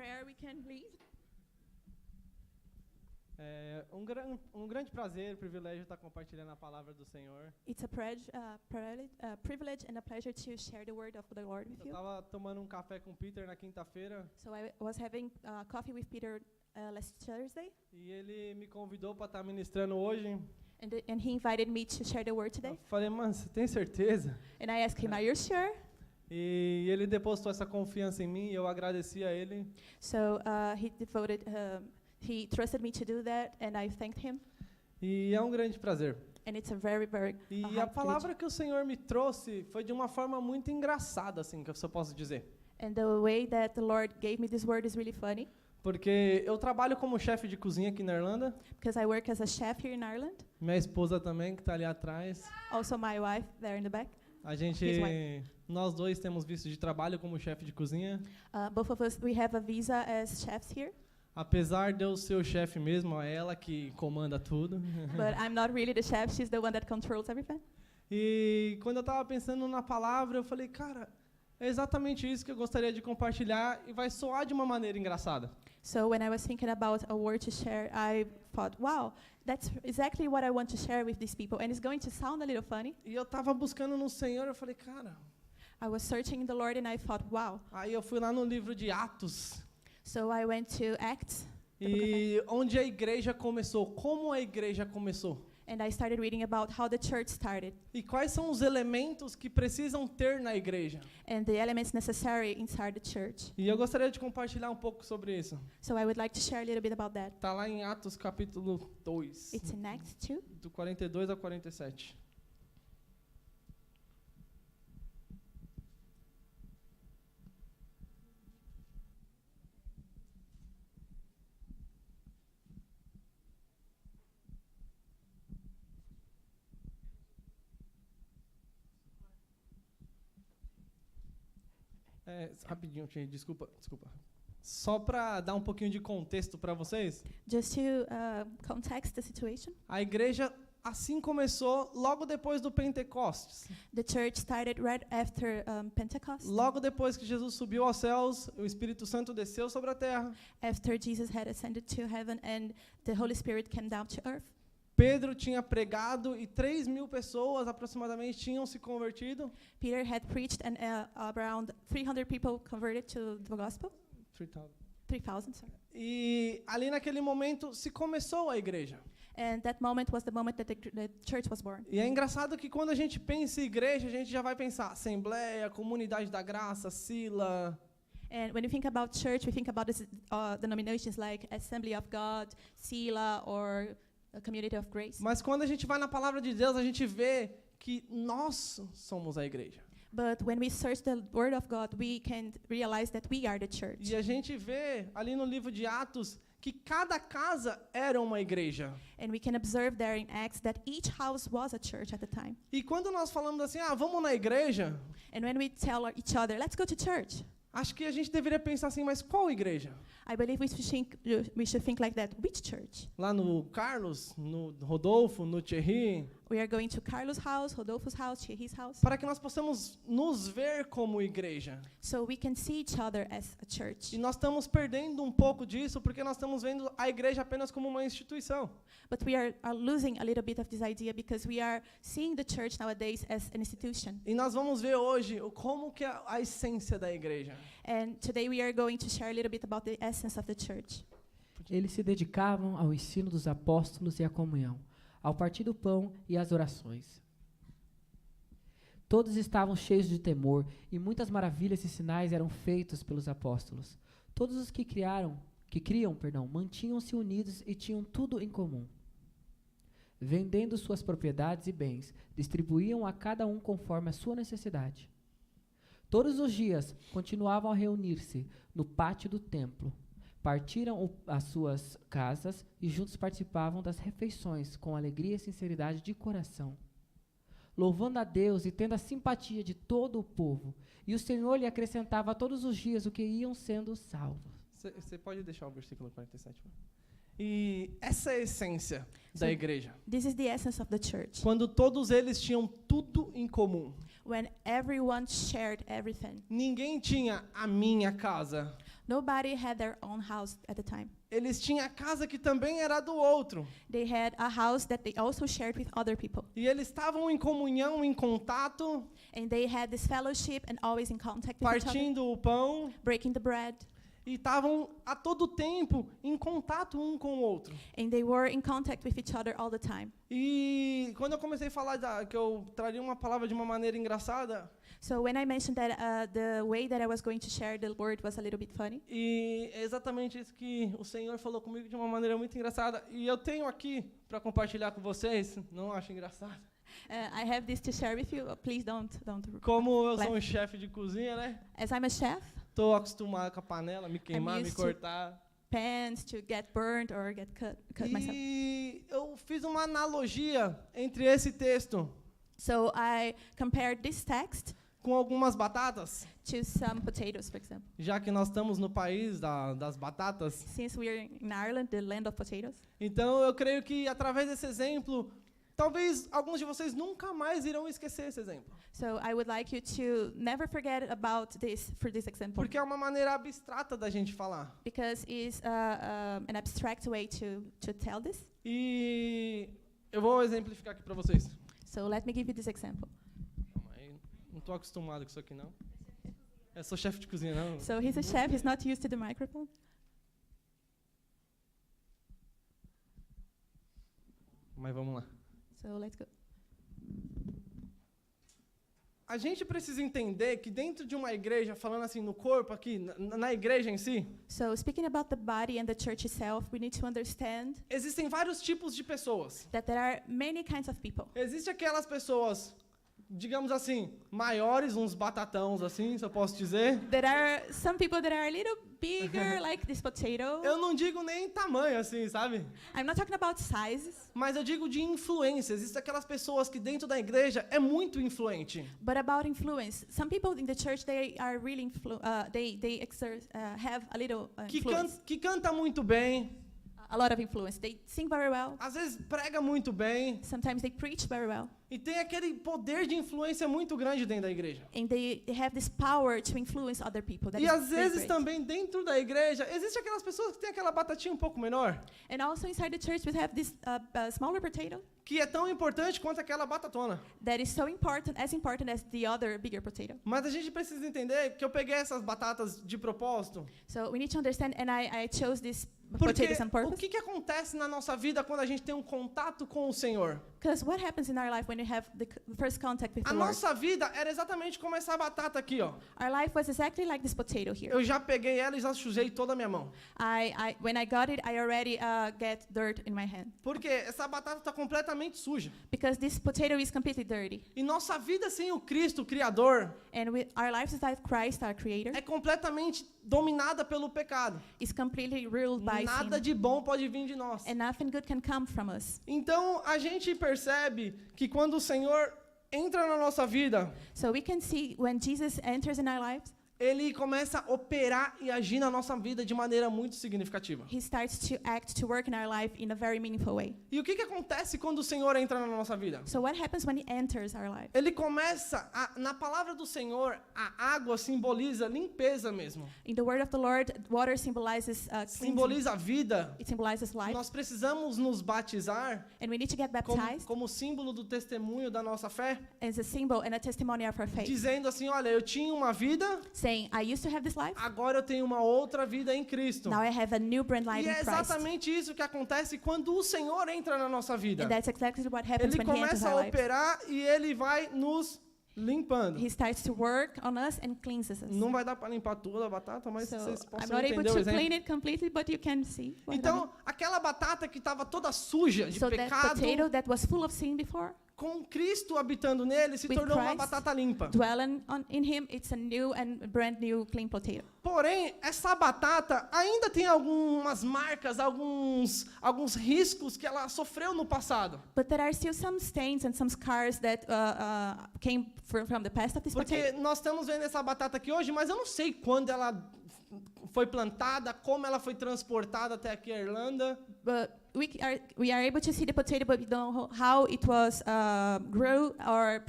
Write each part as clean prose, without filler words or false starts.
prayer we can lead? É um grande prazer, privilégio estar compartilhando a palavra do Senhor. It's a privilege and a pleasure to share the word of the Lord with Eu you. estava tomando um café com o Peter na quinta-feira So I was having coffee with Peter last Thursday, e ele me convidou para estar ministrando hoje. and he invited me to share the word today. Eu falei, mano, você tem certeza? And I asked him, "Are you sure?" E ele depositou essa confiança em mim e eu agradeci a ele. So he trusted me to do that, and I thanked him. E é um grande prazer. And it's a very, very E high a palavra que o Senhor me trouxe foi de uma forma muito engraçada, assim, que eu posso dizer. And the way that the Lord gave me this word is really funny, Porque eu trabalho como chefe de cozinha aqui na Irlanda. because I work as a chef here in Ireland. Minha esposa também, que está ali atrás. Also my wife there in the back. A gente, His nós dois temos visto de trabalho como chefe de cozinha. Both of us, we have a visa as chefs here, Apesar de eu ser o chefe mesmo, é ela que comanda tudo. but I'm not really the chef. She's the one that controls everything. E quando eu estava pensando na palavra, eu falei, cara, é exatamente isso que eu gostaria de compartilhar e vai soar de uma maneira engraçada. So when I was thinking about a word to share, I thought, wow, that's exactly what I want to share with these people. And it's going to sound a little funny. E eu estava buscando no Senhor, eu falei, cara... I was searching in the Lord and I thought, wow. Aí eu fui lá no livro de Atos, So I went to Acts, e onde a igreja começou, como a igreja começou. and I started reading about how the church started E quais são os elementos que precisam ter na igreja. and the elements necessary inside the church. E eu gostaria de compartilhar um pouco sobre isso. So I would like to share a little bit about that. Está lá em Atos capítulo 2, It's in Acts 2. do 42 a 47. Rapidinho, desculpa. Só para dar um pouquinho de contexto para vocês, Just to context the situation, a igreja assim começou logo depois do Pentecostes. the church started right after Pentecost, Logo depois que Jesus subiu aos céus, o Espírito Santo desceu sobre a terra. after Jesus had ascended to heaven and the Holy Spirit came down to earth. Pedro tinha pregado e 3.000 pessoas aproximadamente tinham se convertido. Peter had preached and around 300 people converted to the gospel. 3,000, sorry. E ali naquele momento se começou a igreja. And that moment was the moment that the church was born. E é engraçado que quando a gente pensa em igreja, a gente já vai pensar Assembleia, Comunidade da Graça, Sila. And when you think about church, we think about this, denominations like Assembly of God, Sila, or a Community of Grace. Mas quando a gente vai na palavra de Deus, a gente vê que nós somos a igreja. But when we search the Word of God, we can realize that we are the church. E a gente vê ali no livro de Atos que cada casa era uma igreja. And we can observe there in Acts that each house was a church at the time. E quando nós falamos assim, vamos na igreja, And when we tell each other, let's go to church, acho que a gente deveria pensar assim, mas qual igreja? I believe we should think like that. Which church? Lá no Carlos, no Rodolfo, no Thierry, We are going to Carlos' house, Rodolfo's house, Thierry's house, para que nós possamos nos ver como igreja. so we can see each other as a church. E nós estamos perdendo um pouco disso porque nós estamos vendo a igreja apenas como uma instituição. But we are losing a little bit of this idea because we are seeing the church nowadays as an institution. E nós vamos ver hoje como que é a essência da igreja. And today we are going to share a little bit about the essence of the church. Eles se dedicavam ao ensino dos apóstolos e à comunhão, ao partir do pão e às orações. Todos estavam cheios de temor, e muitas maravilhas e sinais eram feitos pelos apóstolos. Todos os que criam, mantinham-se unidos e tinham tudo em comum. Vendendo suas propriedades e bens, distribuíam a cada um conforme a sua necessidade. Todos os dias continuavam a reunir-se no pátio do templo. Partiram as suas casas e juntos participavam das refeições com alegria e sinceridade de coração, louvando a Deus e tendo a simpatia de todo o povo. E o Senhor lhe acrescentava todos os dias o que iam sendo salvos. Você pode deixar o versículo 47? E essa é a essência da igreja. This is the essence of the church. Quando todos eles tinham tudo em comum. When everyone shared everything. Ninguém tinha a minha casa. Nobody had their own house at the time. Eles tinham a casa que também era do outro. They had a house that they also shared with other people. E eles estavam em comunhão, em contato, And they had this fellowship and always in contact with each other, partindo o pão, breaking the bread. e estavam a todo tempo em contato um com o outro. And they were in contact with each other all the time. E quando eu comecei a falar que eu traria uma palavra de uma maneira engraçada, So when I mentioned that the way that I was going to share the word was a little bit funny, e é exatamente isso que o Senhor falou comigo de uma maneira muito engraçada. E eu tenho aqui para compartilhar com vocês, não acho engraçado. I have this to share with you. Please don't. Como eu sou um Laugh. chefe de cozinha, né? As I'm a chef, Tô acostumado com a panela, me queimar, me used to- cortar. pans to get burned or get cut myself. E eu fiz uma analogia entre esse texto So I compared this text com algumas batatas, to some potatoes, for example. já que nós estamos no país das batatas. Since we're in Ireland, the land of potatoes. Então eu creio que através desse exemplo, talvez alguns de vocês nunca mais irão esquecer esse exemplo, So I would like you to never forget about this for this example, porque é uma maneira abstrata da gente falar. because it's an abstract way to tell this. E eu vou exemplificar aqui para vocês. So let me give you this example. Calma aí, não estou acostumado com isso aqui não. Eu sou chefe de cozinha não. So he's a chef. He's not used to the microphone. Mas vamos lá. So let's go. A gente precisa entender que dentro de uma igreja, falando assim no corpo aqui, na igreja em si, So speaking about the body and the church itself, we need to understand existem vários tipos de pessoas. that there are many kinds of people. Existem aquelas pessoas, digamos assim, maiores, uns batatões assim, se eu posso dizer. There are some people that are a little bigger, like this potato. Eu não digo nem tamanho assim, sabe? I'm not talking about sizes, Mas eu digo de influência. Existem aquelas pessoas que dentro da igreja é muito influente. but about influence. Some people in the church, they are really they exert have a little influence, Que canta muito bem, a lot of influence. They sing very well. às vezes prega muito bem. Sometimes they preach very well, E tem aquele poder de influência muito grande dentro da igreja. and they have this power to influence other people. That E is às very vezes great. também dentro da igreja, existem aquelas pessoas que têm aquela batatinha um pouco menor, And also inside the church, we have this smaller potato que é tão importante quanto aquela batatona. that is so important as the other bigger potato. Mas a gente precisa entender que eu peguei essas batatas de propósito, So we need to understand, and I chose this porque potatoes on o purpose. que acontece na nossa vida quando a gente tem um contato com o Senhor? Because what happens in our life when we have the first contact with A the Lord? nossa vida era exatamente como essa batata aqui, ó. Our life was exactly like this potato here. Eu já peguei ela e já sujei toda a minha mão. When I got it, I already get dirt in my hand. Porque essa batata está completamente suja. Because this potato is completely dirty. E nossa vida sem o Cristo, o Criador, And our lives without Christ, our Creator, é completamente dominada pelo pecado. is completely ruled by Nada sin. de bom pode vir de nós. And nothing good can come from us. Então, a gente percebe que quando o Senhor entra na nossa vida, So we can see when Jesus enters in our lives, Ele começa a operar e agir na nossa vida de maneira muito significativa. He starts to act, to work in our life in a very meaningful way. E o que acontece quando o Senhor entra na nossa vida? So what happens when He enters our life? Ele começa, na palavra do Senhor, a água simboliza limpeza mesmo. In the word of the Lord, water symbolizes cleansing. Simboliza a vida. It symbolizes life. Nós precisamos nos batizar And we need to get como, baptized como símbolo do testemunho da nossa fé, as a symbol and a testimony of our faith. dizendo assim, olha, eu tinha uma vida, Saying, I used to have this life, agora eu tenho uma outra vida em Cristo. now I have a new brand life E in é Christ. exatamente isso que acontece quando o Senhor entra na nossa vida. And that's exactly what happens Ele when He enters começa a our lives. operar e Ele vai nos limpando. He starts to work on us and cleanses us. Não vai dar para limpar toda a batata, mas So vocês I'm possam not able entender o to exemplo. clean it completely, but you can see. What I mean. Então, aquela batata que estava toda suja de So that pecado, potato that was full of sin before, com Cristo habitando nele, se With tornou uma Christ, batata limpa. dwelling in Him, it's a new and brand new clean potato. Porém, essa batata ainda tem algumas marcas, alguns riscos que ela sofreu no passado. But there are still some stains and some scars that came from the past of this Porque potato. nós estamos vendo essa batata aqui hoje, mas eu não sei quando ela foi plantada, como ela foi transportada até aqui a Irlanda. But we are able to see the potato, but we don't know how it was grew or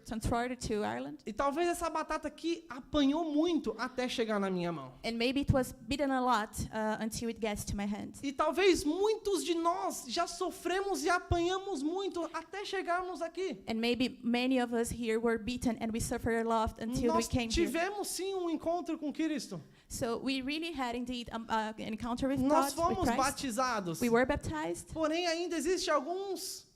transported to Ireland. E talvez essa batata aqui apanhou muito até chegar na minha mão. And maybe it was beaten a lot until it gets to my hand. E talvez muitos de nós já sofremos e apanhamos muito até chegarmos aqui. And maybe many of us here were beaten and we suffered a lot until we Nós came here. tivemos sim um encontro com Cristo. So we really had indeed an encounter with Nós God, with fomos Christ. batizados. We were baptized. Porém, ainda existe alguns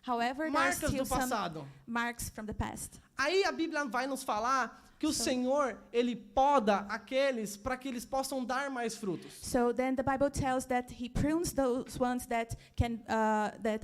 However, there are marcas still do some passado. marks from the past. Aí a Bíblia vai nos falar que o Senhor, ele poda aqueles para que eles possam dar mais frutos. So then the Bible tells that He prunes those ones that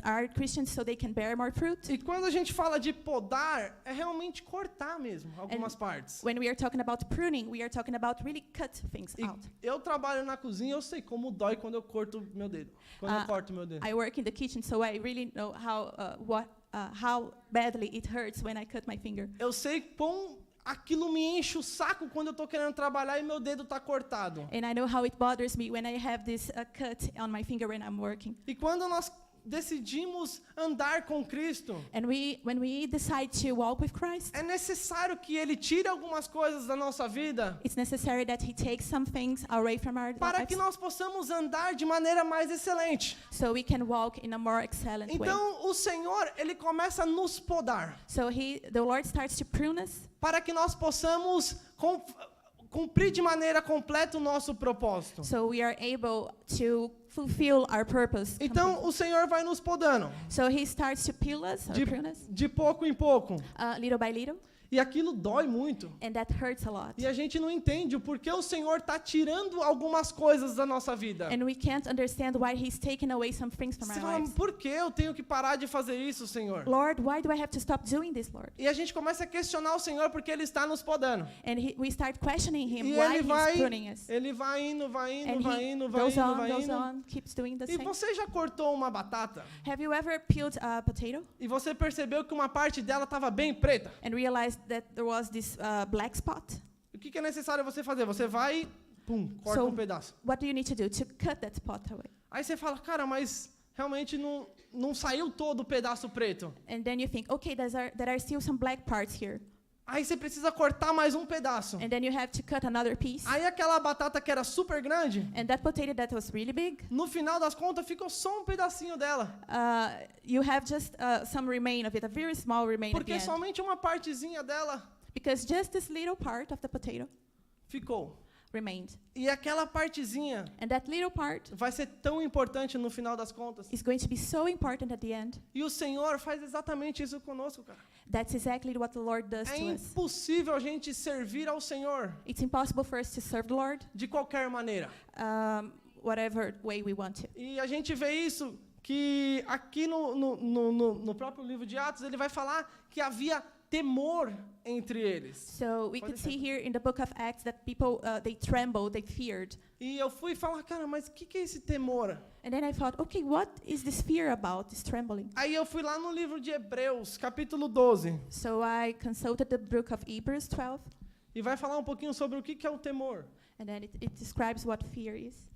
are Christians, so they can bear more fruit. E quando a gente fala de podar, é realmente cortar mesmo algumas partes. When we are talking about pruning, we are talking about really cut things E out. eu trabalho na cozinha, eu sei como dói quando eu corto meu dedo. Quando eu corto meu dedo. I work in the kitchen, so I really know how badly it hurts when I cut my finger. Eu sei quão aquilo me enche o saco quando eu estou querendo trabalhar e meu dedo está cortado. And I know how it bothers me when I have this cut on my finger when I'm working. E quando nós decidimos andar com Cristo, And when we decide to walk with Christ, é necessário que Ele tire algumas coisas da nossa vida it's necessary that He takes some things away from our para que lives, nós possamos andar de maneira mais excelente. so we can walk in a more excellent way. Então, o Senhor, Ele começa a nos podar So the Lord starts to prune us para que nós possamos cumprir de maneira completa o nosso propósito. so we are able to fulfill our purpose. Então, o Senhor vai nos podando So He starts to peel us, or prune us, de pouco em pouco. little by little, E aquilo dói muito. and that hurts a lot. E a gente não entende o porquê o Senhor está tirando algumas coisas da nossa vida. And we can't understand why He's taken away some things from Você our fala, lives. por que eu tenho que parar de fazer isso, Senhor? Lord, why do I have to stop doing this, Lord? E a gente começa a questionar o Senhor porque Ele está nos podando. And we start questioning Him E why Ele vai, He's pruning us. Ele vai indo, vai indo, And vai He indo, vai goes indo, on, vai goes indo. on, keeps doing the E same. você já cortou uma batata Have you ever peeled a potato e você percebeu que uma parte dela estava bem preta? and realized that there was this black spot? O que é necessário você fazer? Você vai, pum, corta So- um pedaço. What do you need to do to cut that spot away? Aí você fala, cara, mas realmente não saiu todo o pedaço preto. And then you think, okay, there are still some black parts here. Aí você precisa cortar mais um pedaço. And then you have to cut another piece. Aí aquela batata que era super grande, And that potato that was really big, no final das contas ficou só um pedacinho dela. you have just some remain of it, a very small remain at the Porque end. somente uma partezinha dela Because just this little part of the potato ficou. remained. E aquela partezinha And that little part vai ser tão importante no final das contas. is going to be so important at the end. E o Senhor faz exatamente isso conosco, cara. That's exactly what the Lord does É to us. impossível a gente servir ao Senhor It's impossible for us to serve the Lord de qualquer maneira. whatever way we want to. E a gente vê isso que aqui no próprio livro de Atos, ele vai falar que havia temor entre eles. So we Pode could see deixar. here in the book of Acts that people, they trembled, they feared. E eu fui falar, cara, mas o que é esse temor? And then I thought, okay, what is this fear about, this trembling? Aí eu fui lá no livro de Hebreus, capítulo 12, So I consulted the book of Hebrews 12, e vai falar um pouquinho sobre o que é o temor. and then it describes what fear is.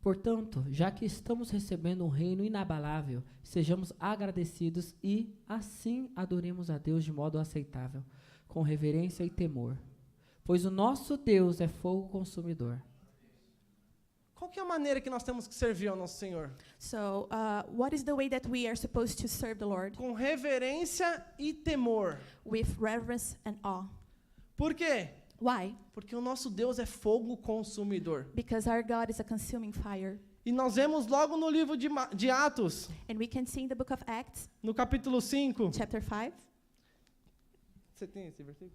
Portanto, já que estamos recebendo um reino inabalável, sejamos agradecidos e, assim, adoremos a Deus de modo aceitável, com reverência e temor. Pois o nosso Deus é fogo consumidor. Qual que é a maneira que nós temos que servir ao nosso Senhor? So what is the way that we are supposed to serve the Lord? Com reverência e temor. With reverence and awe. Por quê? Why? Porque o nosso Deus é fogo consumidor. Because our God is a consuming fire. E nós vemos logo no livro de Atos, And we can see in the book of Acts, no capítulo 5. chapter 5, Você tem esse versículo?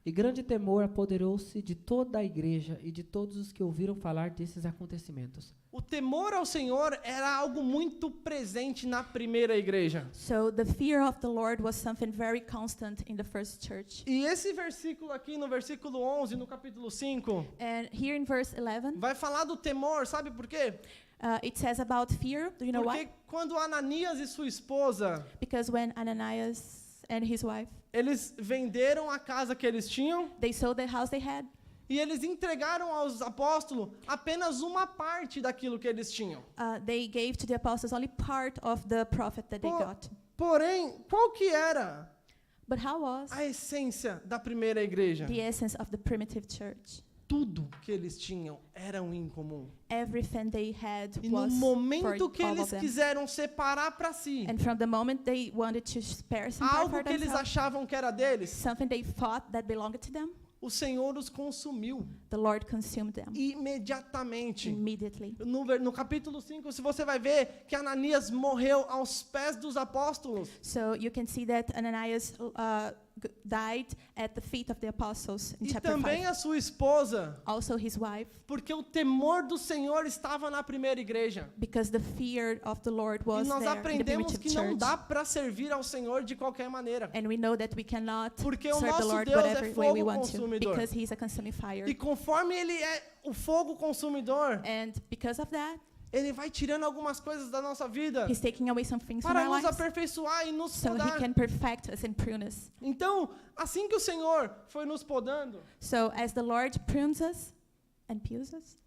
E grande temor apoderou-se de toda a igreja e de todos os que ouviram falar desses acontecimentos. O temor ao Senhor era algo muito presente na primeira igreja. so the fear of the Lord was something very constant in the first church. E esse versículo aqui, no versículo 11, no capítulo 5, And here in verse 11, vai falar do temor, sabe por quê? it says about fear. Do you know Porque why? quando Ananias e sua esposa, Because when Ananias and his wife, eles venderam a casa que eles tinham, they sold the house they had, E eles entregaram aos apóstolos apenas uma parte daquilo que eles tinham. They gave to the apostles only part of the prophet that they Po- got. Porém, qual que era But how was a essência da primeira igreja? the essence of the primitive church? Tudo que eles tinham era um incomum. Everything they had E no was momento for que all eles of them. quiseram separar para si And from the moment they wanted to spare some part algo for que eles themselves, achavam que era deles, something they thought that belonged to them, o Senhor os consumiu the Lord consumed them imediatamente. immediately. No capítulo 5, se você vai ver que Ananias morreu aos pés dos apóstolos. So you can see that Ananias died at the feet of the apostles in E chapter também 5. a sua esposa, Also his wife, porque o temor do Senhor estava na primeira igreja. because the fear of the Lord E was nós there in the aprendemos primitive que não church. dá para servir ao Senhor de qualquer maneira. And we know that we cannot Porque o serve the nosso Lord Deus é whatever way we fogo want to, consumidor. because he's a consuming fire. E conforme ele é o fogo consumidor, And because of that, ele vai tirando algumas coisas da nossa vida he's taking away some things from para our nos lives, aperfeiçoar e nos so he podar. can perfect us and prune us. Então, assim que o Senhor foi nos podando, So as the Lord prunes us and peels us,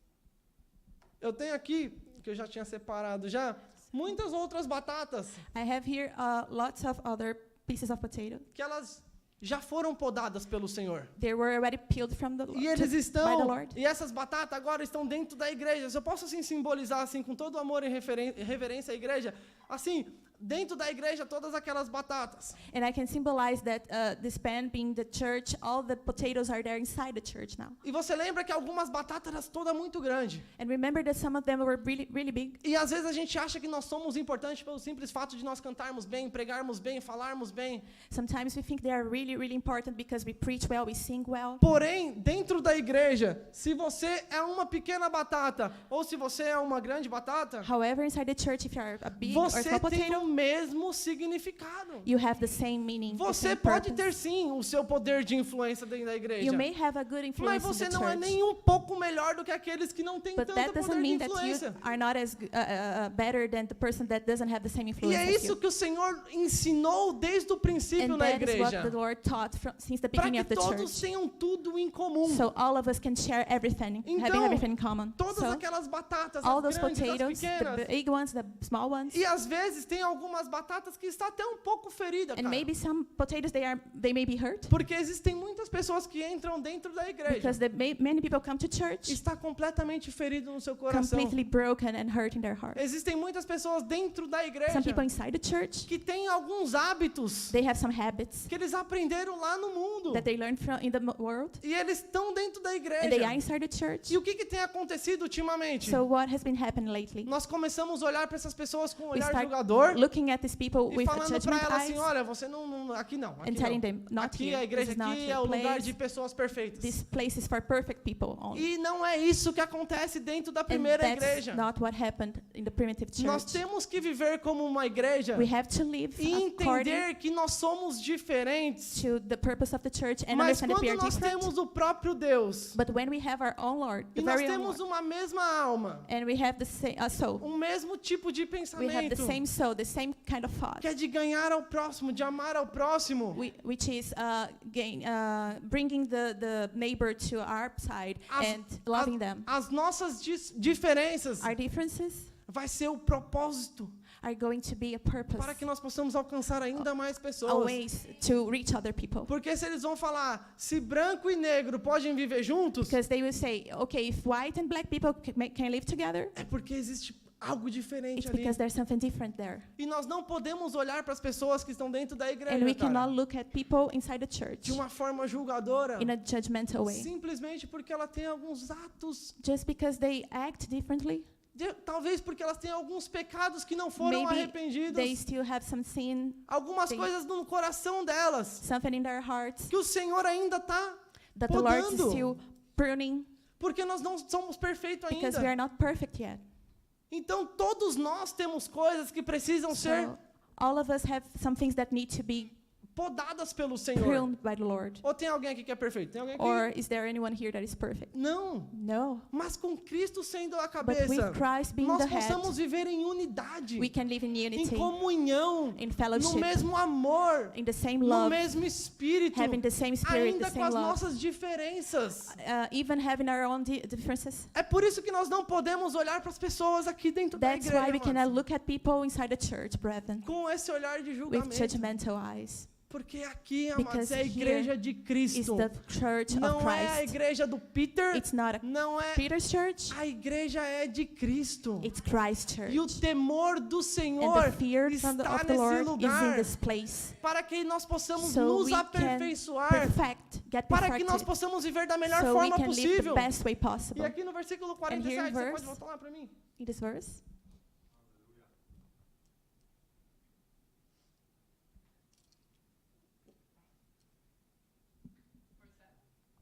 eu tenho aqui, que eu já tinha separado já, muitas outras batatas I have here lots of other pieces of potato. que elas já foram podadas pelo Senhor. They were already peeled from the E eles by the estão, Lord. e essas batatas agora estão dentro da igreja. Se eu posso assim simbolizar assim com todo amor e reverência à igreja, assim, dentro da igreja todas aquelas batatas. And I can symbolize that this pan being the church, all the potatoes are there inside the church now. E você lembra que algumas batatas eram todas muito grandes. And remember that some of them were really, really big. E às vezes a gente acha que nós somos importantes pelo simples fato de nós cantarmos bem, pregarmos bem, falarmos bem. Sometimes we think they are really, really important because we preach well, we sing well. Porém, dentro da igreja, se você é uma pequena batata ou se você é uma grande batata, However, inside the church, if you are a big or você small tem potato, o mesmo significado. you have the same meaning, the Você same pode purpose. ter sim o seu poder de influência dentro da igreja. You may have a good Mas influence você in the não é church, nem um pouco melhor do que aqueles que não têm but tanto that doesn't poder de mean that you influência. are not as better than the person that doesn't have the same E influence é as isso you. que o Senhor ensinou desde o princípio And na that is what igreja. the Lord taught since the Para beginning que of the todos church. tenham tudo em comum. So all of us can share everything, having Então, everything in common. Todas So aquelas batatas, all as those grandes, as potatoes, the pequenas. big ones, the small ones, E às vezes tem algumas batatas que está até um pouco ferida, and cara. maybe some potatoes they may be hurt Porque existem muitas pessoas que entram dentro da igreja. because many people come to church Está completamente ferido no seu coração. completely broken and hurt in their heart. Existem muitas pessoas dentro da igreja Some people inside the church, que têm alguns hábitos they have some habits que eles aprenderam lá no mundo. that they learned from in the world, E eles estão dentro da and they are igreja. inside the church. E o que tem acontecido ultimamente? So what has been happening lately? Nós começamos a olhar para essas pessoas com um We olhar start julgador looking at these people e with a falando para judgment elas eyes assim, olha, você não, aqui não, and aqui telling não. them, not Aqui here. a igreja This is not aqui é your o lugar place. de pessoas perfeitas. This place is for perfect people only. E não é isso que acontece dentro da And primeira that's igreja. not what happened in the primitive Nós church. temos que viver como uma igreja We have to live e according entender que nós somos diferentes. to the purpose of the church and Mas understand that we quando are nós different. temos o próprio Deus But when we have our own Lord, the e nós very own temos Lord, uma mesma alma, and we have the same soul, um mesmo tipo de we have pensamento, the same soul, the same kind of thought, que é de ganhar ao próximo, de amar ao próximo, which is bringing the neighbor to our side and loving them. as nossas diferenças Our differences vai ser o propósito are going to be a purpose, para que nós possamos alcançar ainda mais a pessoas. ways to reach other people. Porque se eles vão falar, se branco e negro podem viver juntos, Because they will say, okay, if white and black people can live together, é porque existe algo diferente it's ali. because there's something different there. E nós não podemos olhar para as pessoas que estão dentro da igreja, And we cara, cannot look at people inside the church de uma forma julgadora, in a judgmental way. simplesmente porque ela tem alguns atos, Just because they act differently, talvez porque elas têm alguns pecados que não foram maybe arrependidos, they still have some sin, algumas they- coisas no coração delas, something in their hearts que o Senhor ainda está that the Lord is podando, still pruning porque nós não somos perfeitos because we ainda. are not perfect yet. Então todos nós temos coisas que precisam ser So all of us have some things that need to be podadas pelo Senhor. pruned by the Lord. Ou tem alguém aqui que é perfeito? Tem alguém aqui? Or is there anyone here that is perfect? Não. No. Mas com Cristo sendo a But with cabeça, Christ being nós the head, possamos viver em unidade, we can live in em unity, comunhão, in no fellowship, mesmo amor, in the same no love, mesmo espírito, having the same spirit, ainda the com same as love, nossas diferenças. even having our own differences. É por isso que nós não podemos olhar para as pessoas aqui dentro da That's igreja, why we amados, cannot look at people inside the church, brethren, com esse olhar de with julgamento. judgmental eyes. Porque aqui, amados, Because é a igreja de It's Cristo. the church of Não é a Christ. igreja do Peter, It's not a não é. Peter's church, A igreja é de Cristo. it's Christ's E o church. temor do And Senhor the fear of está the nesse Lord is in lugar this place. para que nós possamos So nos we can aperfeiçoar, get para que nós perfected, possamos viver da melhor so we forma can live the possível. best way E possible. aqui no versículo here in 47, você verse- pode voltar lá para mim? In this verse,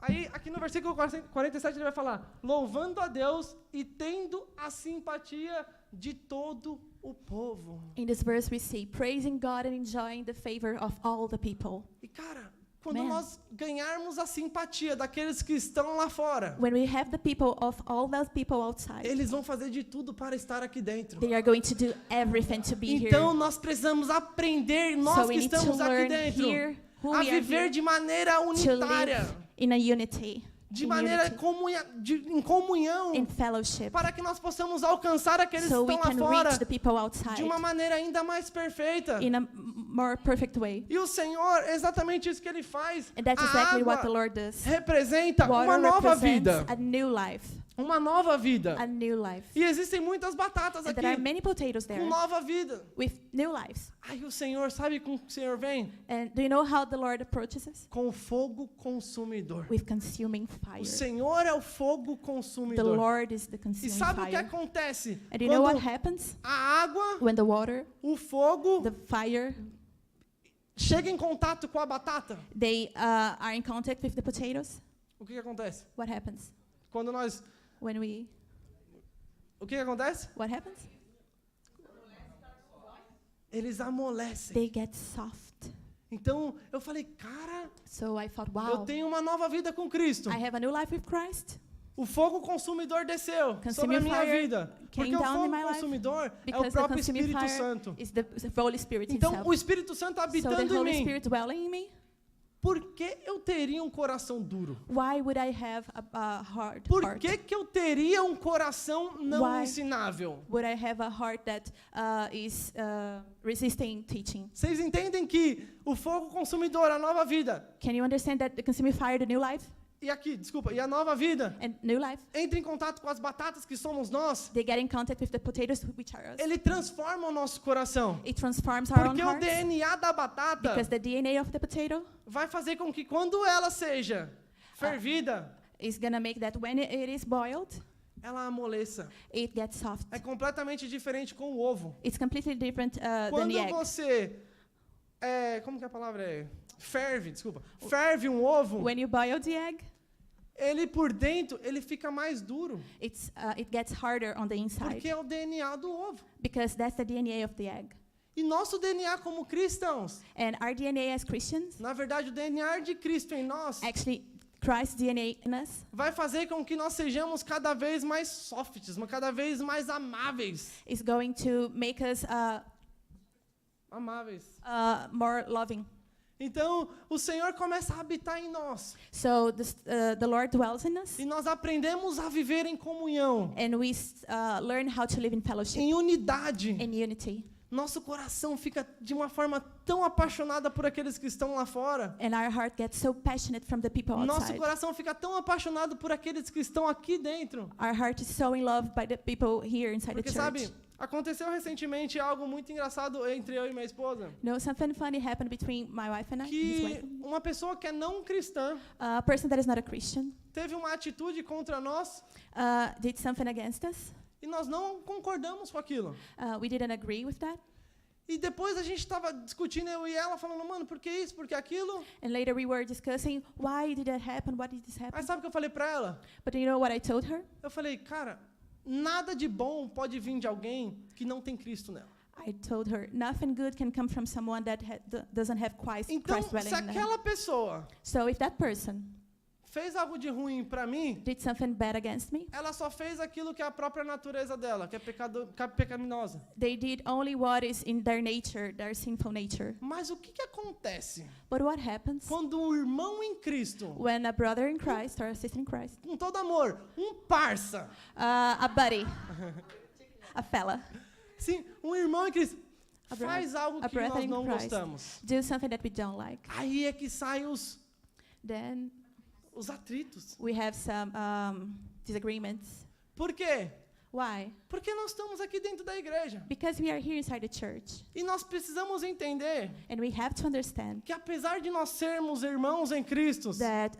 Aí, aqui no versículo 47, ele vai falar: louvando a Deus e tendo a simpatia de todo o povo. in this verse we see praising God and enjoying the favor of all the people. E cara, quando Man. nós ganharmos a simpatia daqueles que estão lá fora, When we have the people of all those people outside, eles vão fazer de tudo para estar aqui dentro. they are going to do everything to be Então here. nós precisamos aprender, So nós we que need to estamos aqui learn dentro, here who a we are viver here de maneira to unitária, live in a unity, de in maneira unity, em comunhão, in fellowship, para que nós possamos alcançar aqueles so que we estão lá can fora reach the people de outside uma maneira ainda mais perfeita. in a more perfect way. E o Senhor, é exatamente isso que Ele faz. And that's A exactly what the água Lord does. representa uma Water nova represents vida. a new life, Uma nova vida. a new life. E existem muitas batatas And there are aqui many potatoes there com nova vida. with new lives. Aí o Senhor, sabe como o Senhor vem? And do you know how the Lord approaches us? Com fogo consumidor. With consuming fire. O Senhor é o fogo The consumidor. Lord is the E consuming sabe o que fire. acontece? And you know what Quando happens a água, when the water, o fogo, the fire, chega em contato com a batata, they are in contact with the potatoes? o que acontece? What happens? Quando nós... When we, O que acontece? what happens? Eles amolecem. They get soft. Então, eu falei, cara, So I thought, eu wow, tenho uma nova vida com Cristo. I have a new life with Christ. O fogo consumidor desceu sobre a Consuming minha fire vida. came Porque o down in fogo my life consumidor é o because the próprio consuming Espírito fire Santo. is the Holy Spirit Então, himself. o Espírito Santo So the habitando em Holy mim. Spirit dwelling in me, Por que eu teria um coração duro? why would I have a hard Por heart? que eu teria um coração não Why? ensinável? Would I have a heart that is resisting teaching? Vocês entendem que o fogo consumidor, a nova vida, Can you understand that the consuming fire, the new life, e aqui, desculpa, e a nova vida, and new life, entra em contato com as batatas que somos nós, they get in contact with the potatoes, which are us. ele transforma o nosso coração. It transforms our own Porque o hearts DNA da batata because the DNA of the potato vai fazer com que quando ela seja fervida, is gonna make that when it is boiled, ela amoleça. it gets soft. É completamente diferente com o ovo. It's completely different than Quando the egg. você, como que a palavra é? Ferve um ovo, When you boil the egg, ele por dentro, ele fica mais duro. it gets harder on the inside Porque é o DNA do ovo. because that's the DNA of the egg. E nosso DNA como cristãos, And our DNA as Christians, na verdade o DNA de Cristo em nós, actually Christ's DNA in us, vai fazer com que nós sejamos cada vez mais softs, cada vez mais amáveis. is going to make us Amáveis. more loving. Então, o Senhor começa a habitar em nós. So the Lord dwells in us, E nós aprendemos a viver em comunhão, and we learn how to live in fellowship, em unidade. in unity. Nosso coração fica de uma forma tão apaixonada por aqueles que estão lá fora. And our heart gets so passionate from the people Nosso outside. coração fica tão apaixonado por aqueles que estão aqui dentro. Our heart is so in love by the people here inside Porque, the church. sabe, aconteceu recentemente algo muito engraçado entre eu e minha esposa. You know, something funny happened between my wife and I. His Que wife. uma pessoa que é não cristã A person that is not a Christian teve uma atitude contra nós did something against us. e nós não concordamos com aquilo. We didn't agree with that. E depois a gente estava discutindo, eu e ela, falando, mano, por que isso, por que aquilo? And later we were discussing, why did that happen? Why did this happen? Aí sabe o que eu falei pra ela? But you know what I told her? Eu falei, cara, nada de bom pode vir de alguém que não tem Cristo nela. I told her, nothing good can come from someone that doesn't have Christ Então, dwelling se in them. aquela pessoa So if that person fez algo de ruim para mim, did something bad against me, ela só fez aquilo que é a própria natureza dela, que é pecaminosa. they did only what is in their nature, their sinful nature. Mas o que acontece But what happens quando um irmão em Cristo, when a brother in Christ or a sister in Christ, com todo amor, parça, a buddy, a fella, sim, um irmão em Cristo, A bro- faz algo a que nós brethren in não Christ. gostamos, do something that we don't like, aí é que saem then os atritos. we have some disagreements. Por quê? Why? Porque nós estamos aqui dentro da igreja. Because we are here inside the church, E nós precisamos entender and we have to understand que apesar de nós sermos irmãos em Cristo, that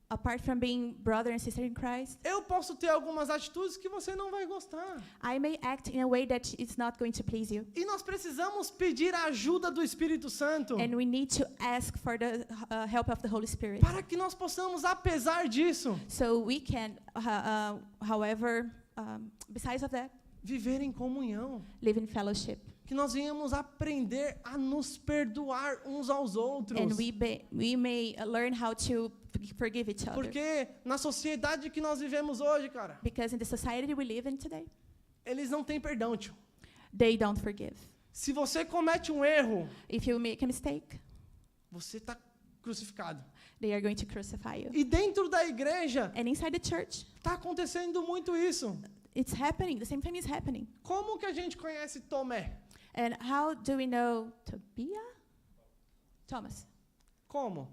apart from being brother and sister in Christ, eu posso ter algumas atitudes que você não vai gostar. I may act in a way that is not going to please you. E nós precisamos pedir a ajuda do Espírito Santo And we need to ask for the help of the Holy Spirit. para que nós possamos, apesar disso, So we can, however, besides of that, viver em comunhão. live in fellowship. Que nós venhamos aprender a nos perdoar uns aos outros. And we may learn how to forgive each other. Porque na sociedade que nós vivemos hoje, cara, Because in the society we live in today, eles não têm perdão, tio. they don't forgive. Se você comete um erro, If you make a mistake, você está crucificado. they are going to crucify you. E dentro da igreja, And inside the church, está acontecendo muito isso. it's happening. The same thing is happening. Como que a gente conhece Tomé? And how do we know Tobiah? Thomas. Como?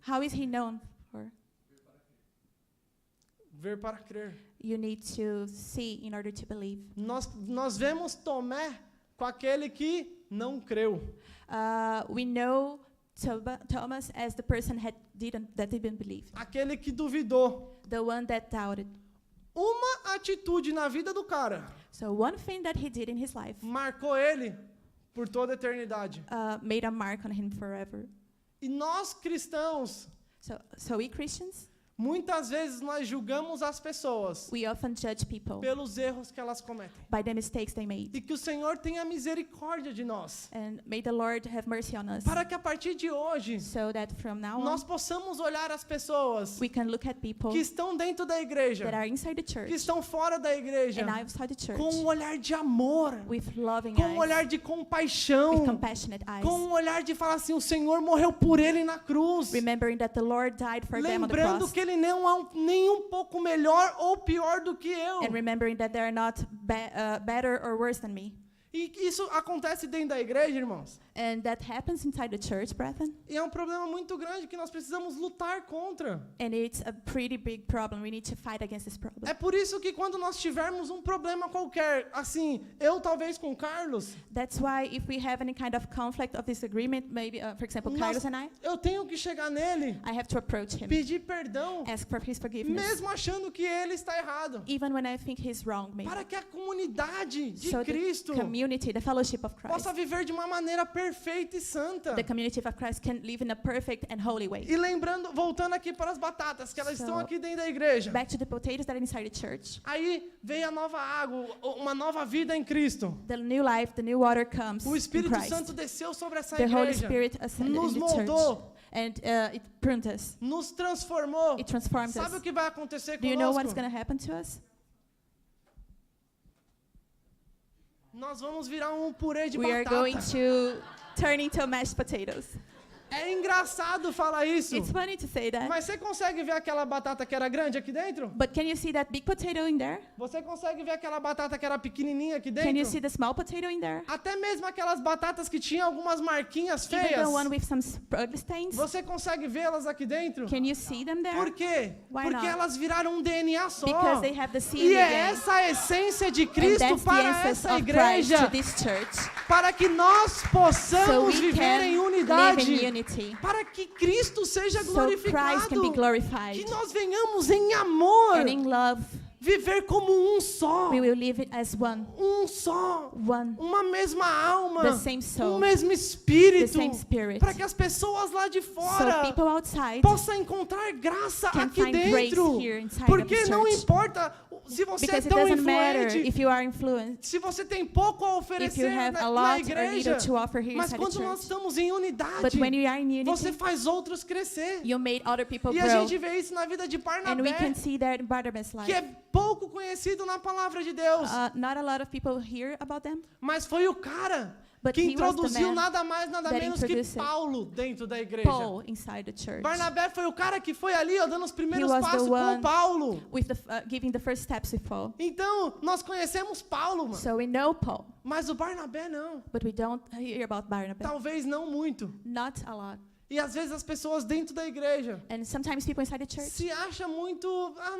How is he known for? Ver para crer. You need to see in order to believe. Nós vemos Tomé com aquele que não creu. We know Thomas as the person that didn't believe, Aquele que duvidou. the one that doubted. Uma atitude na vida do cara So one thing that he did in his life marcou ele por toda a eternidade. made a mark on him forever. E nós cristãos, So we Christians, muitas vezes nós julgamos as pessoas we often judge people pelos erros que elas cometem. by the mistakes they made. E que o Senhor tenha misericórdia de nós. And may the Lord have mercy on us, Para que a partir de hoje so that from now nós on possamos olhar as pessoas we can look at people que estão dentro da igreja, that are inside the que church estão fora da igreja, and outside the church com um olhar de amor, with loving com um olhar eyes, de with compaixão, compassionate eyes, com um olhar de falar assim, o Senhor morreu por ele na cruz. remembering that the Lord died for them on the Lembrando cross, que ele não é nem um pouco melhor ou pior do que eu. and remembering that they are not better or worse than me. E isso acontece dentro da igreja, irmãos. And that happens inside the church, brethren. E é um problema muito grande que nós precisamos lutar contra. And it's a pretty big problem. We need to fight against this problem. É por isso que quando nós tivermos um problema qualquer, assim, eu talvez com o Carlos, That's why if we have any kind of conflict of disagreement, maybe, for example, Carlos and I eu tenho que chegar nele, have to approach him, pedir perdão, ask for his forgiveness, mesmo achando que ele está errado. even when I think he's wrong, maybe. Para que a comunidade de So Cristo the community, the fellowship of Christ, possa viver de uma maneira perfeita e santa. the community of Christ can live in a perfect and holy way. E lembrando, voltando aqui para as batatas, que elas So, estão aqui dentro da igreja. Back to the potatoes that are inside the church. Aí vem a nova água, uma nova vida em Cristo. The new life, the new water comes O in Espírito Christ. Santo desceu sobre essa The Holy igreja, Spirit ascended nos in the church, moldou, and it pruned us. nos transformou. It transformed Sabe o us. que vai acontecer Do you know what's conosco? going to happen to us? Nós vamos virar um purê de We are batata. going to turn into mashed potatoes. É engraçado falar isso. It's funny to say that. Mas você consegue ver aquela batata que era grande aqui dentro? But can you see that big potato in there? Você consegue ver aquela batata que era pequenininha aqui Can you dentro? see the small potato in there? Até mesmo aquelas batatas que tinham algumas marquinhas Even feias. the one with some ugly stains? Você consegue vê-las aqui dentro? Can you see them there? Por quê? Why Porque not? elas viraram um DNA só. Because they have the seed E é again. essa a essência de And Cristo that's the para essence essa of Christ igreja, to this church. para que nós So possamos we viver em can live unidade, in unity. para que Cristo seja So Christ glorificado, can be glorified. que nós venhamos em amor, And in love, viver como um só, we will live it as one. um só, One. uma mesma alma, The same soul. mesmo The espírito, same spirit. para que as pessoas lá de So fora people outside possam encontrar graça can aqui find grace dentro, here inside of porque this não church. importa se você é Because it tão doesn't matter influente, if you are influenced, se você tem pouco a if you oferecer have a na lot or igreja, little to offer here mas inside the quando nós church. estamos em unidade, But when you are in você unity, faz outros crescer. you made other people E a grow. gente vê isso na vida de And we Barnabé, can see that in Barnabas' que é life. pouco conhecido na palavra de Deus, Not a lot of people hear about them, mas foi o cara but que he was the introduziu man, nada mais, nada that menos que introduced it. Paulo dentro da igreja. Paul, inside the church. Barnabé foi o cara que foi ali, ó, dando os primeiros was the passos com one Paulo. With the, giving the first steps with Paul. Então, nós conhecemos Paulo, mano. So we know Paul, Mas o Barnabé não. but we don't hear about Barnabas. Talvez não muito. Not a lot. E às vezes as pessoas dentro da igreja And sometimes people inside the church, se acham muito,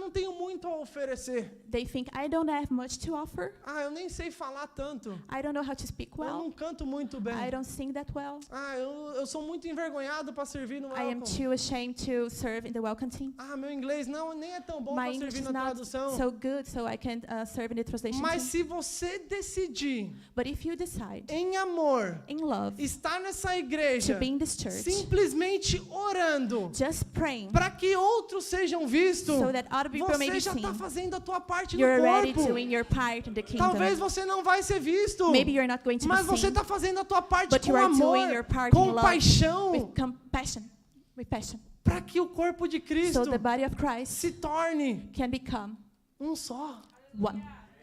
não tenho muito a oferecer. they think, I don't have much to offer. Eu nem sei falar tanto. I don't know how to speak Eu well. não canto muito bem. I don't sing that well. Eu sou muito envergonhado para servir no I am welcome. too ashamed to serve in the welcome team. Meu inglês nem é tão bom My para English servir is na not tradução. so good, so I can't serve in the translation Mas team. se você decidir, But if you decide, em amor, in love, estar nessa to igreja, be in this church, simplesmente orando, just praying para que outros sejam vistos, so that other people may você be já está seen, fazendo a tua parte no you're already corpo. doing your part in the Talvez kingdom. você não vai ser visto, Maybe you're not going to mas be você seen, está fazendo a tua parte but com you are amor, doing your part com in love, paixão, with compassion, with passion, para que o corpo de Cristo so the body of Christ se torne can become um só. one.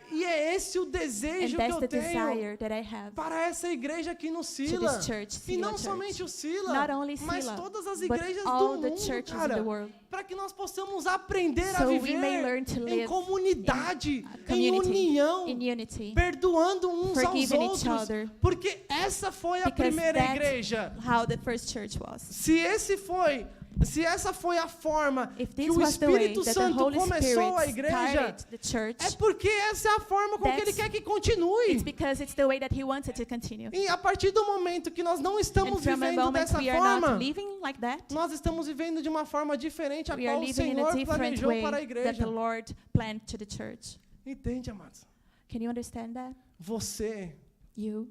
E é esse o And desejo que that's eu the tenho desire that I have para essa igreja aqui no to Sila. this church, E Sila não Church. somente o Sila, Not only mas Sila, todas as but igrejas do all the mundo, churches in cara. the world, Para que nós possamos aprender a so we may viver learn to em live comunidade, a em community, união, in unity, perdoando uns aos forgiving each outros. other, Porque essa foi a because primeira that's igreja. how the first church was. Se essa foi a forma If que this o was the way Espírito that the Santo Holy começou a Spirit igreja, started the church, é porque essa é a forma com que Ele That's- quer que continue. it's because it's the way that He wants it to continue. E a partir do momento que nós não And estamos from a vivendo moment dessa we are not forma, living like that, nós estamos vivendo de uma forma diferente a we are qual o living in a Senhor different planejou way para a that igreja. the Lord planned to the church. Entende, amados? Can you understand that? Você, You,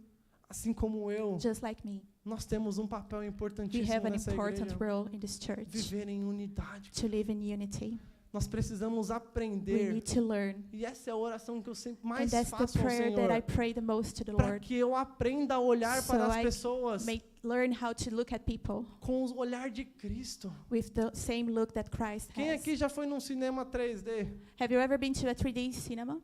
assim como eu, just like me, nós temos um papel we importantíssimo have an nessa important igreja. role in this church Viver em unidade. to live in unity. Nós precisamos We aprender. need to learn. E essa é a oração que eu sempre And mais that's the faço ao prayer that I Senhor. pray the most to the Para Lord. que eu aprenda a olhar So para as I pessoas May learn how to look at people com o olhar de Cristo. with the same look that Christ Quem has. aqui já foi num cinema 3D? Have you ever been to a 3D cinema?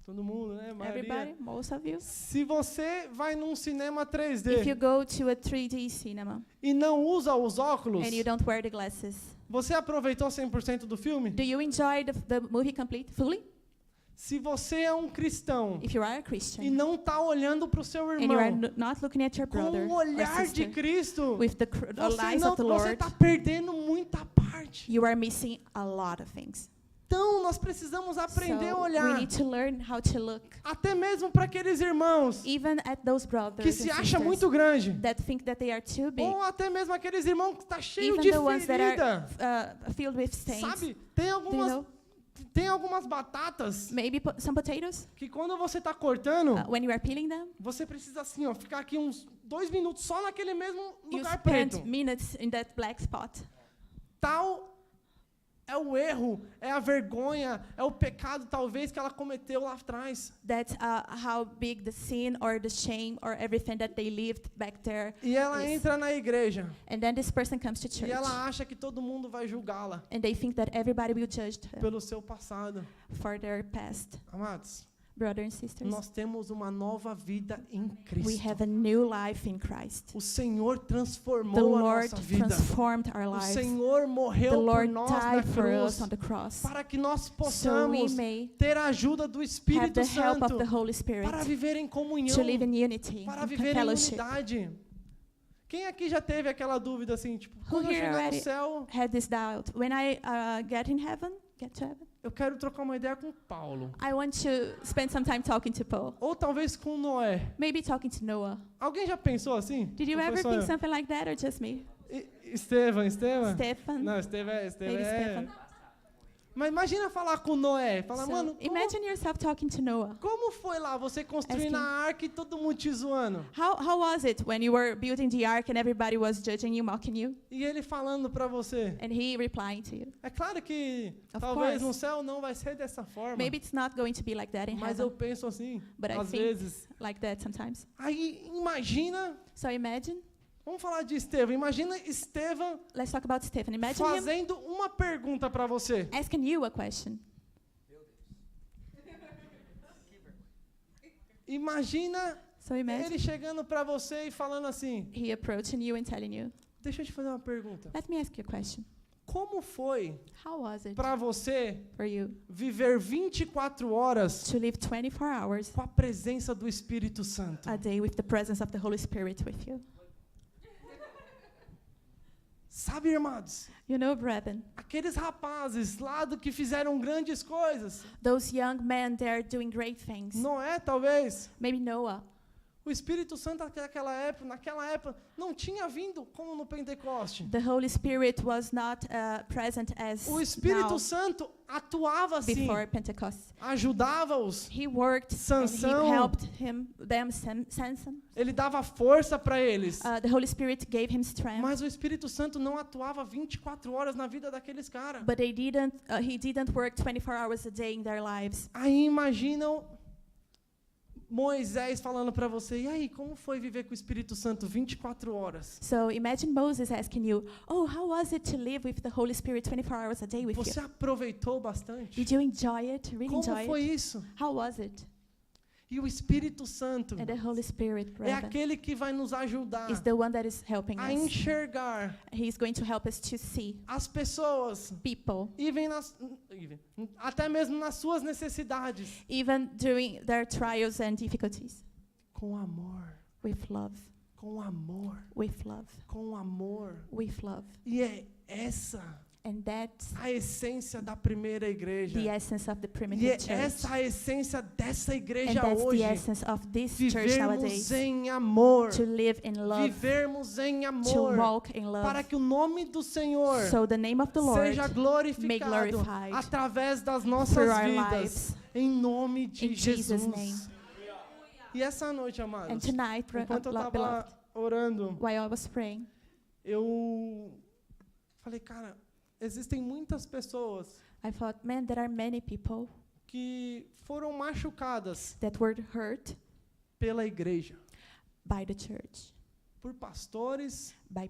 Todo mundo, né? A maioria. Everybody? Most of you? Se você vai num cinema If you 3D go to a 3D cinema e não usa os óculos, and you don't wear the glasses, você aproveitou 100% do filme? do you enjoy the movie fully? Se você é um cristão If you are a e Christian não está olhando para o seu and you are irmão not looking at your com brother o or olhar de sister Cristo, with the eyes of the você Lord, está perdendo muita parte. you are missing a lot of things. Então, nós precisamos aprender a So we olhar, need to learn how to look, até mesmo para aqueles irmãos even at those brothers que se and acham sisters muito grande, that think that they are too big, ou até mesmo aqueles irmãos que está cheio even de the ones that are ferida. filled with stains. Sabe, Do you know? tem algumas batatas Maybe some potatoes. que quando você está cortando, When you are peeling them, você precisa assim, ó, ficar aqui uns 2 minutos só naquele mesmo you lugar spend preto. minutes in that black spot. Tal é o erro, é a vergonha, é o pecado talvez que ela cometeu lá atrás. That's how big the sin or the shame or everything that they lived back there. E ela Yes. entra na igreja And then this person comes to e church. ela acha que todo mundo vai julgá-la And they think that everybody will judge them pelo seu passado. for their past. Amados, Brothers and sisters, nós temos uma nova vida em we Cristo. have a new life in Christ. O Senhor The transformou a Lord nossa vida. transformed our O lives. Senhor The morreu por Lord nós na died for us cruz on the cross. para que nós So we possamos may ter a ajuda do have Espírito the help of Santo the Holy Spirit para viver em comunhão, to live in unity, para in viver em fellowship. unidade. Quem aqui já teve aquela dúvida assim, tipo, quando eu here chegar no already céu, Had this doubt. When I get to heaven, eu quero trocar uma ideia com Paulo. I want to spend some time talking to Paul. Ou talvez com Noé. Maybe talking to Noah. Alguém já pensou assim? Did you Ou foi ever só think eu? something like that or just me? Estevão. Stefan? Não, Estevão Maybe é... Stefan. Mas imagina falar com Noé. Falar, So mano, imagine yourself talking to Noah. como foi lá você construindo a Asking- arca e todo mundo te zoando? How was it when you were building the ark and everybody was judging you, mocking you? E ele falando para você. And he replying to you. É claro que Of talvez course. no céu não vai ser dessa forma. Maybe it's not going to be like that in Mas eu heaven, penso assim, but I às think vezes. like that sometimes. Aí imagina, So imagine, vamos falar de Estevão. Imagina Estevão let's talk about Stephen. Imagine him fazendo uma pergunta para você. asking you a question. Imagina So imagine ele chegando para você e falando assim: he approaching you and telling you, deixa eu te fazer uma pergunta. let me ask you a question. Como foi How was it para você for you viver 24 horas to live 24 hours com a presença do Espírito Santo? a day with the presence of the Holy Spirit with you? Sabe, irmãos, You know, brethren, aqueles rapazes lá do que fizeram grandes coisas, those young men, they're doing great things. Noé talvez, Maybe Noah. o Espírito Santo naquela época, não tinha vindo como no Pentecoste. The Holy Spirit was not present as O Espírito now Santo atuava assim, before Pentecost. ajudava-os, He worked and Sansão. he helped them, Samson. ele dava força para eles. The Holy Spirit gave him strength, Mas o Espírito Santo não atuava 24 horas na vida daqueles caras. but he didn't work 24 hours a day in their lives. Aí imaginam Moisés falando para você, e aí, como foi viver com o Espírito Santo 24 horas? So imagine Moses asking you, oh, how was it to live with the Holy Spirit 24 hours a day with Você you? aproveitou bastante? Did you enjoy it? Really Como enjoy foi it? isso? How was it? E o Espírito Santo And the Holy Spirit, é brethren, aquele que vai nos ajudar is the one that is helping a us. enxergar He's going to help us to see as pessoas people, até mesmo nas suas necessidades even during their trials and difficulties, com amor, with love, com amor, with love, com amor. with love. E é essa And that's a essência da primeira igreja. the essence of the E primitive é church. essa a essência dessa And igreja that's hoje. the essence of this church nowadays. Vivermos em amor. To live in love, Vivermos em to amor. walk in Para love. que o nome do Senhor So the name of the Lord seja may glorificado glorified através das through nossas our vidas. lives. Em nome de In Jesus' Jesus. name. E essa noite, And amados, tonight, enquanto eu estava beloved, orando, while I was praying, eu falei, cara, existem muitas pessoas I thought, man, there are many people que foram machucadas that were hurt pela igreja, by the church, por pastores, by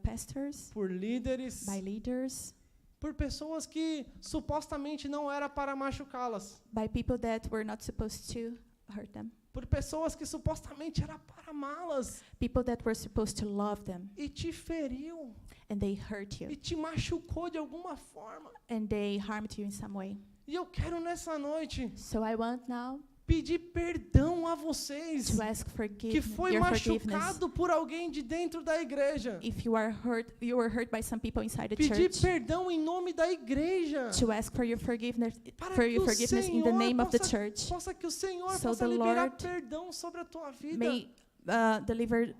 pastors, por líderes, by leaders, por pessoas que supostamente não era para machucá-las, by people that were not supposed to hurt them, por pessoas que supostamente era para amá-las people that were supposed to love them, e te feriu and they hurt e you, te machucou de alguma forma. and they harmed you in some way. E eu quero nessa noite So I want now pedir perdão a vocês to ask que foi your forgiveness. machucado por alguém de dentro da igreja. If you were hurt by some people inside the Pedir church, perdão em nome da igreja. to ask for your forgiveness, Para for que your o forgiveness in the Senhor name of the possa- church. Possa que o Senhor So possa the liberar Lord perdão sobre a tua vida. May deliver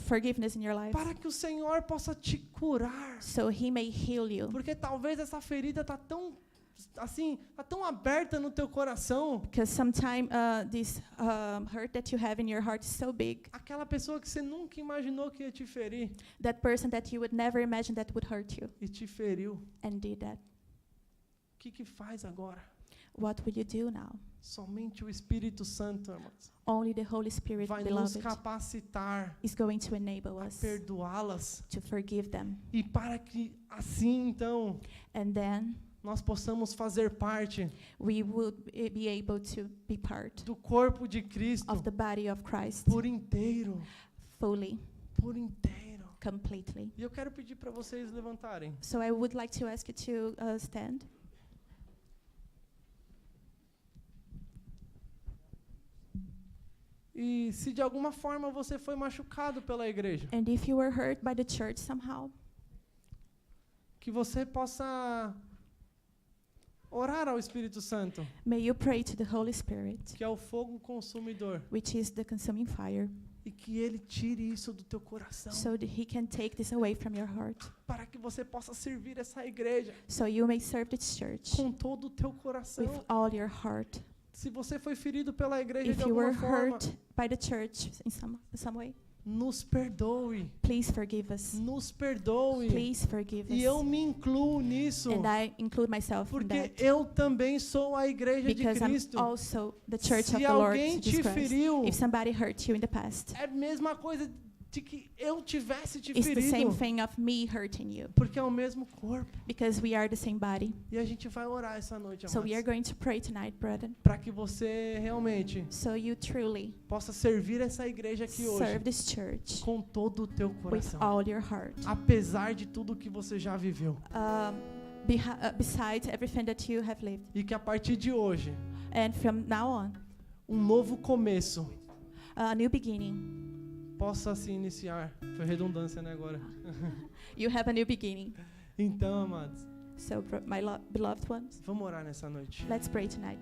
forgiveness in your life, Para que o Senhor possa te curar. so He may heal you. Porque talvez essa ferida tá tão aberta no teu coração. Because sometimes this hurt that you have in your heart is so big, Aquela pessoa que você nunca imaginou que ia te ferir that person that you would never imagine that would hurt you, e te feriu. and did that. O que faz agora? What will you do now? Somente o Espírito Santo, irmãos, Only the Holy Spirit, vai nos beloved, capacitar is going to enable a us perdoá-las. to forgive them. E para que assim, então, And then nós possamos fazer parte we will be able to be part do corpo de Cristo of the body of Christ por inteiro, fully, por inteiro. completely. E eu quero pedir para vocês levantarem. So I would like to ask you to stand. E se de alguma forma você foi machucado pela igreja, And if you were hurt by the church somehow, que você possa orar ao Espírito Santo, may you pray to the Holy Spirit, que é o fogo consumidor, which is the consuming fire, e que Ele tire isso do teu coração, so that He can take this away from your heart, para que você possa servir essa igreja so you may serve this church com todo o teu coração. with all your heart. Se você foi ferido pela igreja If de you were alguma forma, hurt by the church in some way, nos perdoe, please forgive us. nos perdoe. Please forgive E eu us. me incluo nisso, And I include myself in porque that, eu também sou a igreja de because I'm Cristo. also the church of Se the Lord alguém Jesus te Christ. feriu, If somebody hurt you in the past, é a mesma coisa de que eu tivesse te it's the same ferido, thing of me hurting you, porque é o mesmo corpo. because we are the same body. E a gente vai orar essa noite, So we are amados, going to pray tonight, brethren, para que você realmente so you truly possa servir essa igreja aqui hoje serve this church com todo o teu with coração, all your heart. apesar de tudo que você já viveu. Besides everything that you have lived. E que a partir de hoje, And from now on, um novo começo a new beginning. possa se iniciar. Foi redundância, né, agora? You have a new beginning. Então, amados, So, my beloved ones, vamos orar nessa noite. let's pray tonight.